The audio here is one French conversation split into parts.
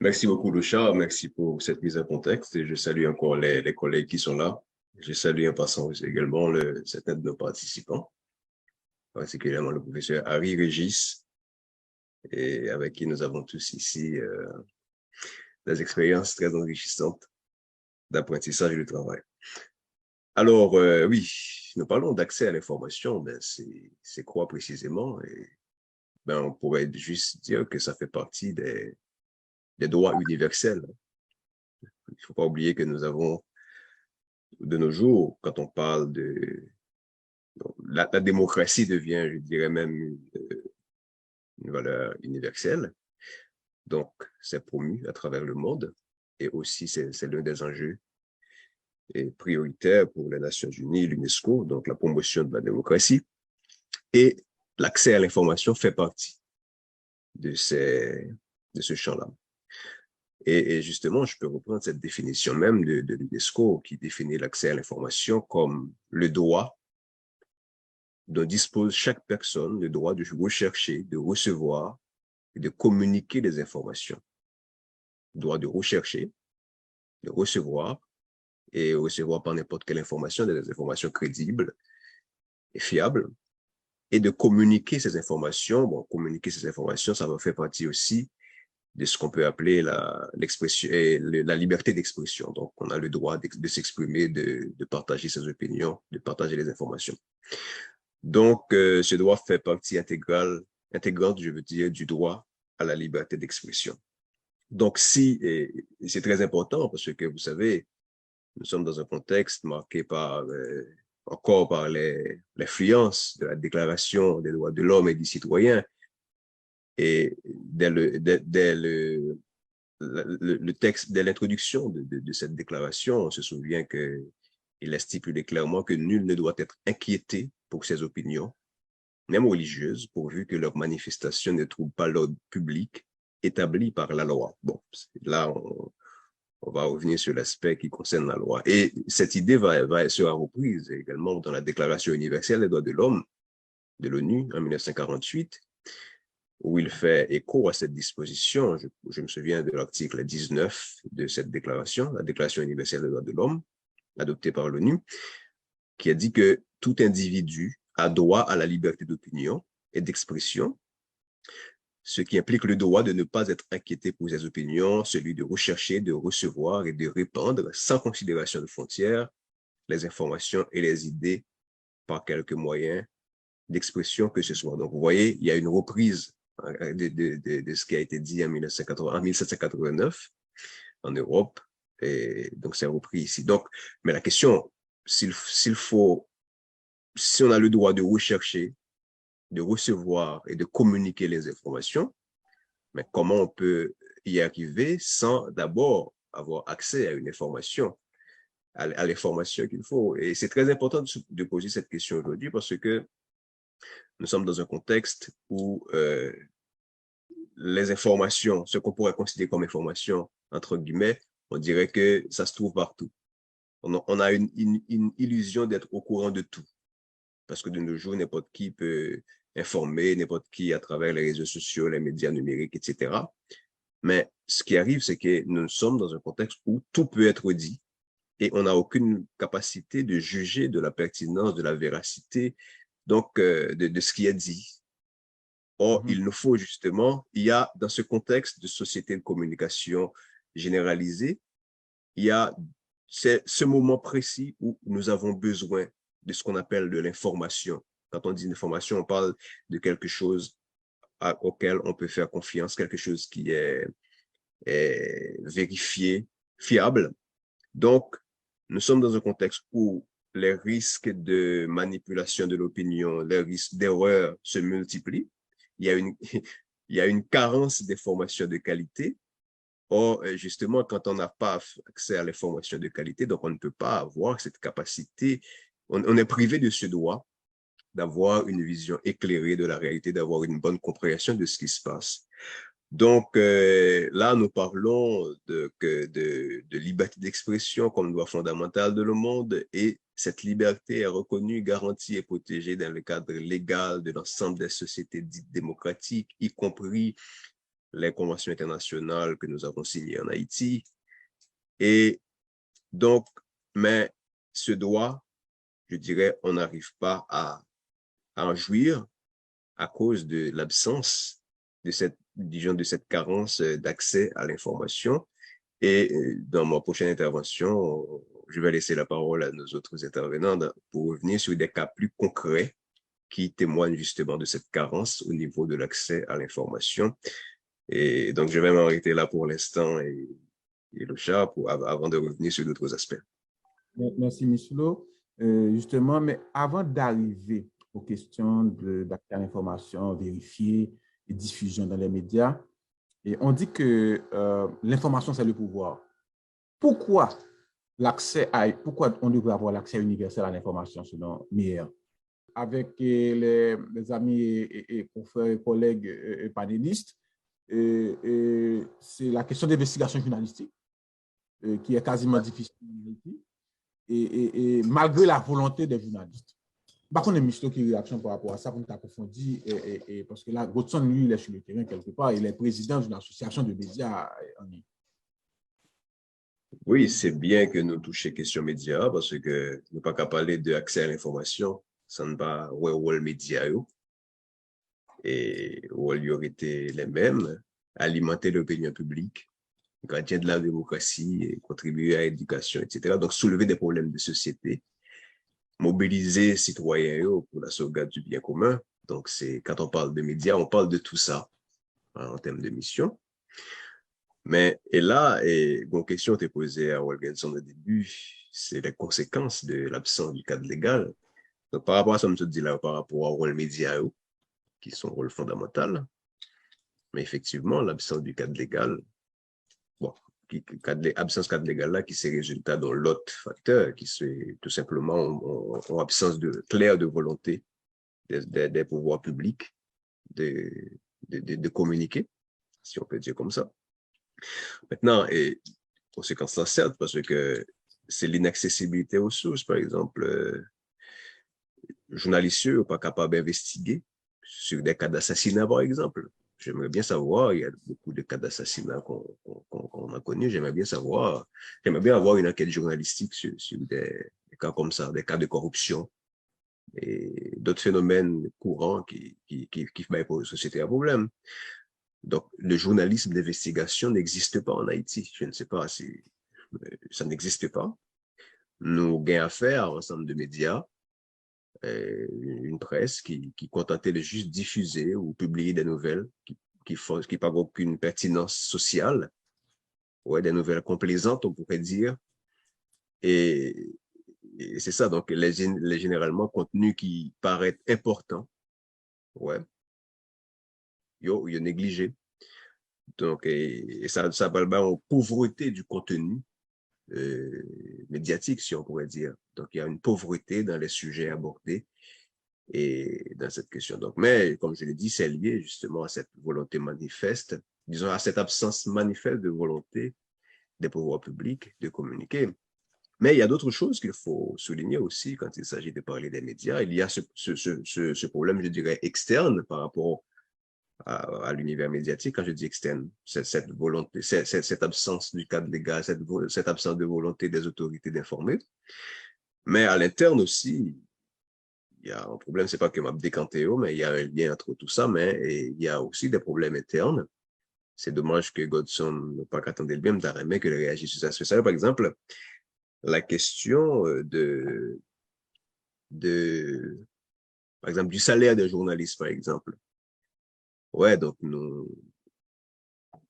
Merci beaucoup, Loucha. Merci pour cette mise en contexte et je salue encore les collègues qui sont là. Je salue en passant aussi également certains de nos participants, particulièrement le professeur Harry Régis, et avec qui nous avons tous ici des expériences très enrichissantes d'apprentissage et de travail. Alors, oui, nous parlons d'accès à l'information, ben, c'est quoi précisément? Et, ben, on pourrait juste dire que ça fait partie des droits universels. Il ne faut pas oublier que nous avons de nos jours, quand on parle de la démocratie devient, je dirais même, une valeur universelle. Donc, c'est promu à travers le monde. Et aussi, c'est l'un des enjeux prioritaires pour les Nations Unies, l'UNESCO, donc la promotion de la démocratie. Et l'accès à l'information fait partie de, de ce champ-là. Et justement, je peux reprendre cette définition même de l'UNESCO qui définit l'accès à l'information comme le droit dont dispose chaque personne, le droit de rechercher, de recevoir et de communiquer des informations. Le droit de rechercher, de recevoir et recevoir par n'importe quelle information, des informations crédibles et fiables, et de communiquer ces informations. Bon, communiquer ces informations, ça va faire partie aussi de ce qu'on peut appeler la liberté d'expression. Donc, on a le droit de s'exprimer, de partager ses opinions, de partager les informations. Donc, ce droit fait partie intégrante, je veux dire, du droit à la liberté d'expression. Donc, et c'est très important parce que vous savez, nous sommes dans un contexte marqué encore par l'influence de la Déclaration des droits de l'homme et du citoyen. Et dès le texte, dès l'introduction de cette déclaration, on se souvient qu'il a stipulé clairement que nul ne doit être inquiété pour ses opinions, même religieuses, pourvu que leurs manifestations ne trouvent pas l'ordre public établi par la loi. Bon, là, on va revenir sur l'aspect qui concerne la loi. Et cette idée sera reprise également dans la Déclaration universelle des droits de l'homme de l'ONU en 1948, où il fait écho à cette disposition. Je me souviens de l'article 19 de cette déclaration, la Déclaration universelle des droits de l'homme, adoptée par l'ONU, qui a dit que tout individu a droit à la liberté d'opinion et d'expression, ce qui implique le droit de ne pas être inquiété pour ses opinions, celui de rechercher, de recevoir et de répandre sans considération de frontières les informations et les idées par quelque moyen d'expression que ce soit. Donc, vous voyez, il y a une reprise de ce qui a été dit en 1789 en Europe, et donc c'est repris ici. Donc, mais la question, si on a le droit de rechercher, de recevoir et de communiquer les informations, mais comment on peut y arriver sans d'abord avoir accès à une information, à l'information qu'il faut? Et c'est très important de poser cette question aujourd'hui parce que nous sommes dans un contexte où les informations, ce qu'on pourrait considérer comme information, entre guillemets, on dirait que ça se trouve partout. On a une illusion d'être au courant de tout. Parce que de nos jours, n'importe qui peut informer, n'importe qui à travers les réseaux sociaux, les médias numériques, etc. Mais ce qui arrive, c'est que nous sommes dans un contexte où tout peut être dit et on n'a aucune capacité de juger de la pertinence, de la véracité, donc de ce qui est dit. Or, il nous faut justement, il y a dans ce contexte de société de communication généralisée, il y a ce moment précis où nous avons besoin de ce qu'on appelle de l'information. Quand on dit information, on parle de quelque chose auquel on peut faire confiance, quelque chose qui est vérifié, fiable. Donc, nous sommes dans un contexte où les risques de manipulation de l'opinion, les risques d'erreur se multiplient. Il y a une, il y a une carence d'informations de qualité. Or, justement, quand on n'a pas accès à l'information de qualité, donc on ne peut pas avoir cette capacité, on est privé de ce droit d'avoir une vision éclairée de la réalité, d'avoir une bonne compréhension de ce qui se passe. Donc, là, nous parlons de liberté d'expression comme droit fondamental de le monde et cette liberté est reconnue, garantie et protégée dans le cadre légal de l'ensemble des sociétés dites démocratiques, y compris les conventions internationales que nous avons signées en Haïti. Et donc, mais ce droit, je dirais, on n'arrive pas à en jouir à cause de l'absence de cette, disons, de cette carence d'accès à l'information. Et dans ma prochaine intervention, je vais laisser la parole à nos autres intervenants pour revenir sur des cas plus concrets qui témoignent justement de cette carence au niveau de l'accès à l'information. Et donc, je vais m'arrêter là pour l'instant et le chat avant de revenir sur d'autres aspects. Merci, Michelo. Justement, mais avant d'arriver aux questions d'accès à l'information vérifiée et diffusion dans les médias, et on dit que l'information, c'est le pouvoir. Pourquoi on devrait avoir l'accès universel à l'information selon Meyer? Avec les amis et confrères et collègues et panélistes, c'est la question d'investigation journalistique qui est quasiment difficile et malgré la volonté des journalistes. Par contre, il y a Michelo qui réaction par rapport à ça, pour t'approfondir, parce que là, Godson, lui, il est sur le terrain quelque part, il est président d'une association de médias en ligne. Oui, c'est bien que nous touchions question médias parce que nous pas qu'à parler d'accès à l'information, ça ne va où le média et où il y aurait été les mêmes, alimenter l'opinion publique, gardien de la démocratie, et contribuer à l'éducation, etc. Donc, soulever des problèmes de société, mobiliser citoyens pour la sauvegarde du bien commun. Donc, c'est quand on parle de médias, on parle de tout ça en termes de mission. Mais, et là, une question t'est posée à Wilkinson au début, c'est les conséquences de l'absence du cadre légal. Donc, par rapport à ça, je me dis là, par rapport au rôle média, qui sont un rôle fondamental, mais effectivement, l'absence du cadre légal, bon, absence de cadre légal là, qui c'est résultat dans l'autre facteur, qui c'est tout simplement en absence claire de volonté des pouvoirs publics de communiquer, si on peut dire comme ça. Maintenant, et conséquence ça, certes, parce que c'est l'inaccessibilité aux sources, par exemple, journalistes ne sont pas capables d'investiguer sur des cas d'assassinat, par exemple. J'aimerais bien savoir, il y a beaucoup de cas d'assassinat qu'on a connus, j'aimerais bien avoir une enquête journalistique sur des cas comme ça, des cas de corruption et d'autres phénomènes courants qui mettent pour la société un problème. Donc, le journalisme d'investigation n'existe pas en Haïti. Je ne sais pas si ça n'existe pas. Nous avons affaire à un ensemble de médias, une presse qui contentait de juste diffuser ou publier des nouvelles qui n'ont aucune pertinence sociale, ouais, des nouvelles complaisantes, on pourrait dire. Et c'est ça, donc les généralement contenus qui paraissent importants, ouais, ils sont négligés. Donc, et ça parle en pauvreté du contenu médiatique, si on pourrait dire. Donc, il y a une pauvreté dans les sujets abordés et dans cette question. Donc, mais comme je l'ai dit, c'est lié justement à cette volonté manifeste, disons à cette absence manifeste de volonté des pouvoirs publics de communiquer. Mais il y a d'autres choses qu'il faut souligner aussi quand il s'agit de parler des médias. Il y a ce problème, je dirais, externe par rapport à l'univers médiatique. Quand je dis externe, cette volonté, cette absence du cadre légal, cette absence de volonté des autorités d'informer. Mais à l'interne aussi, il y a un problème, c'est pas que m'a décanté, mais il y a un lien entre tout ça, mais il y a aussi des problèmes internes. C'est dommage que Godson n'ait pas qu'attendre le bien, mais t'aimerais qu'il réagisse sur ça. Ça, par exemple, la question par exemple, du salaire des journalistes, par exemple. Ouais, donc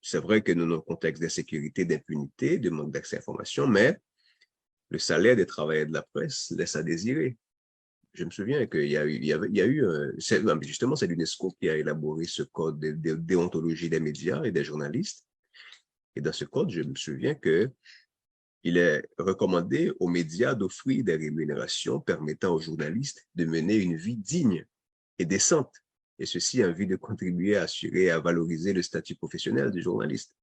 c'est vrai que nous, dans le contexte d'insécurité, d'impunité, de manque d'accès à l'information, mais le salaire des travailleurs de la presse laisse à désirer. Je me souviens qu'il y a eu justement, c'est l'UNESCO qui a élaboré ce code de déontologie des médias et des journalistes. Et dans ce code, je me souviens que il est recommandé aux médias d'offrir des rémunérations permettant aux journalistes de mener une vie digne et décente, et ceci en vue de contribuer à assurer et à valoriser le statut professionnel du journaliste.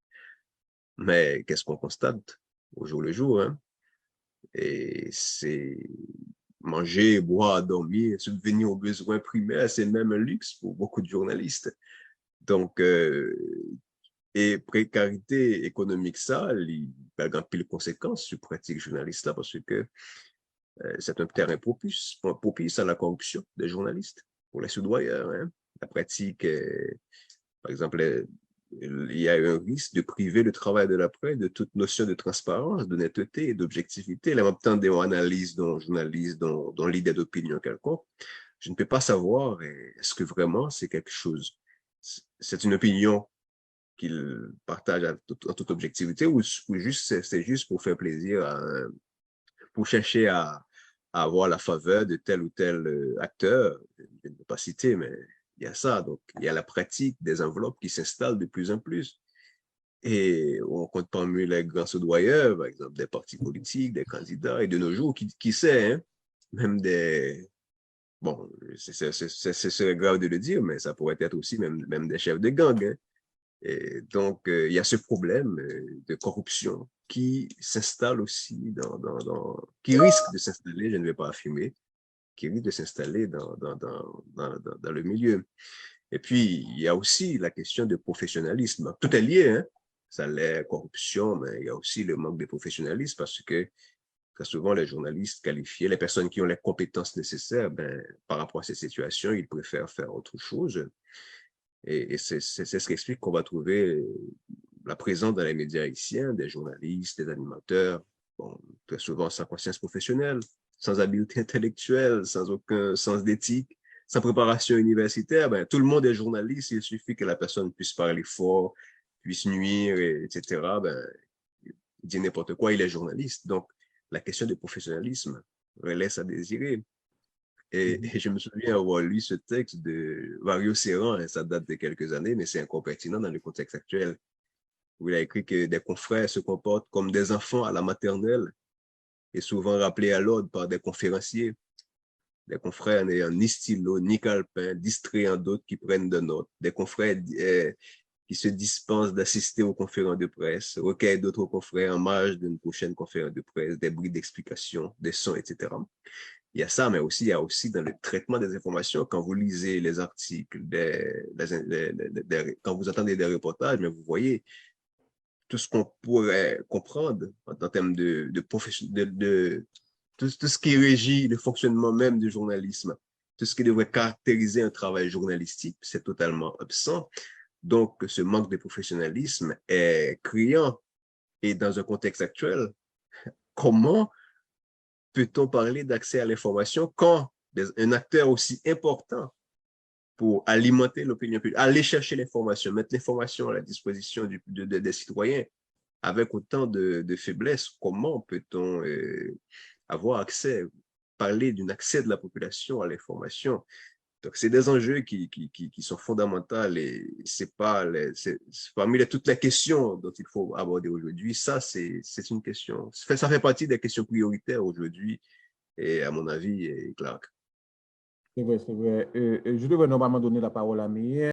Mais qu'est-ce qu'on constate au jour le jour, hein? Et c'est manger, boire, dormir, subvenir aux besoins primaires, c'est même un luxe pour beaucoup de journalistes. Donc, Et précarité économique, ça, il y a pile conséquences sur pratique journaliste là, parce que c'est un terrain propice à la corruption des journalistes pour les soudoyeurs. Hein. La pratique, par exemple, il y a un risque de priver le travail de la presse de toute notion de transparence, d'honnêteté et d'objectivité. La même temps, des analyses d'un journaliste, d'un leader d'opinion quelconque, je ne peux pas savoir est-ce que vraiment c'est quelque chose, c'est une opinion qu'il partage en toute objectivité ou juste c'est juste pour faire plaisir, pour chercher à avoir la faveur de tel ou tel acteur. Je ne vais pas citer, mais il y a ça. Donc, il y a la pratique des enveloppes qui s'installe de plus en plus. Et on compte parmi les grands soudoyeurs, par exemple, des partis politiques, des candidats, et de nos jours, qui sait, hein, même des... Bon, c'est grave de le dire, mais ça pourrait être aussi même des chefs de gang. Hein. Et donc, il y a ce problème de corruption qui s'installe aussi qui risque de s'installer, je ne vais pas affirmer, qui risque de s'installer dans le milieu. Et puis, il y a aussi la question de professionnalisme. Tout est lié, hein? Ça l'est, corruption, mais il y a aussi le manque de professionnalisme parce que très souvent, les journalistes qualifiés, les personnes qui ont les compétences nécessaires, ben, par rapport à ces situations, ils préfèrent faire autre chose. Et c'est ce qui explique qu'on va trouver la présence dans les médias haïtiens des journalistes, des animateurs, bon, très souvent sans conscience professionnelle, sans habileté intellectuelle, sans aucun sens d'éthique, sans préparation universitaire. Ben, tout le monde est journaliste, il suffit que la personne puisse parler fort, puisse nuire, etc. Ben, il dit n'importe quoi, il est journaliste. Donc, la question du professionnalisme laisse à désirer. Et je me souviens avoir lu ce texte de Mario Serran, et ça date de quelques années, mais c'est encore pertinent dans le contexte actuel, où il a écrit que des confrères se comportent comme des enfants à la maternelle et souvent rappelés à l'ordre par des conférenciers, des confrères n'ayant ni stylo, ni calepin, distrayant d'autres qui prennent de notes, des confrères qui se dispensent d'assister aux conférences de presse, recueillent d'autres confrères en marge d'une prochaine conférence de presse, des bruits d'explication, des sons, etc. Il y a ça, mais aussi, il y a aussi dans le traitement des informations, quand vous lisez les articles, quand vous entendez des reportages, mais vous voyez tout ce qu'on pourrait comprendre en termes de profession, tout ce qui régit le fonctionnement même du journalisme, tout ce qui devrait caractériser un travail journalistique, c'est totalement absent. Donc, ce manque de professionnalisme est criant. Et dans un contexte actuel, comment peut-on parler d'accès à l'information quand un acteur aussi important pour alimenter l'opinion publique, aller chercher l'information, mettre l'information à la disposition des citoyens avec autant de faiblesse, comment peut-on avoir accès, parler d'un accès de la population à l'information? Donc, c'est des enjeux qui sont fondamentaux et c'est parmi toutes les questions dont il faut aborder aujourd'hui. Ça, c'est une question. Ça fait partie des questions prioritaires aujourd'hui et à mon avis, Clark. C'est vrai, c'est vrai. Je devrais normalement donner la parole à Meyer.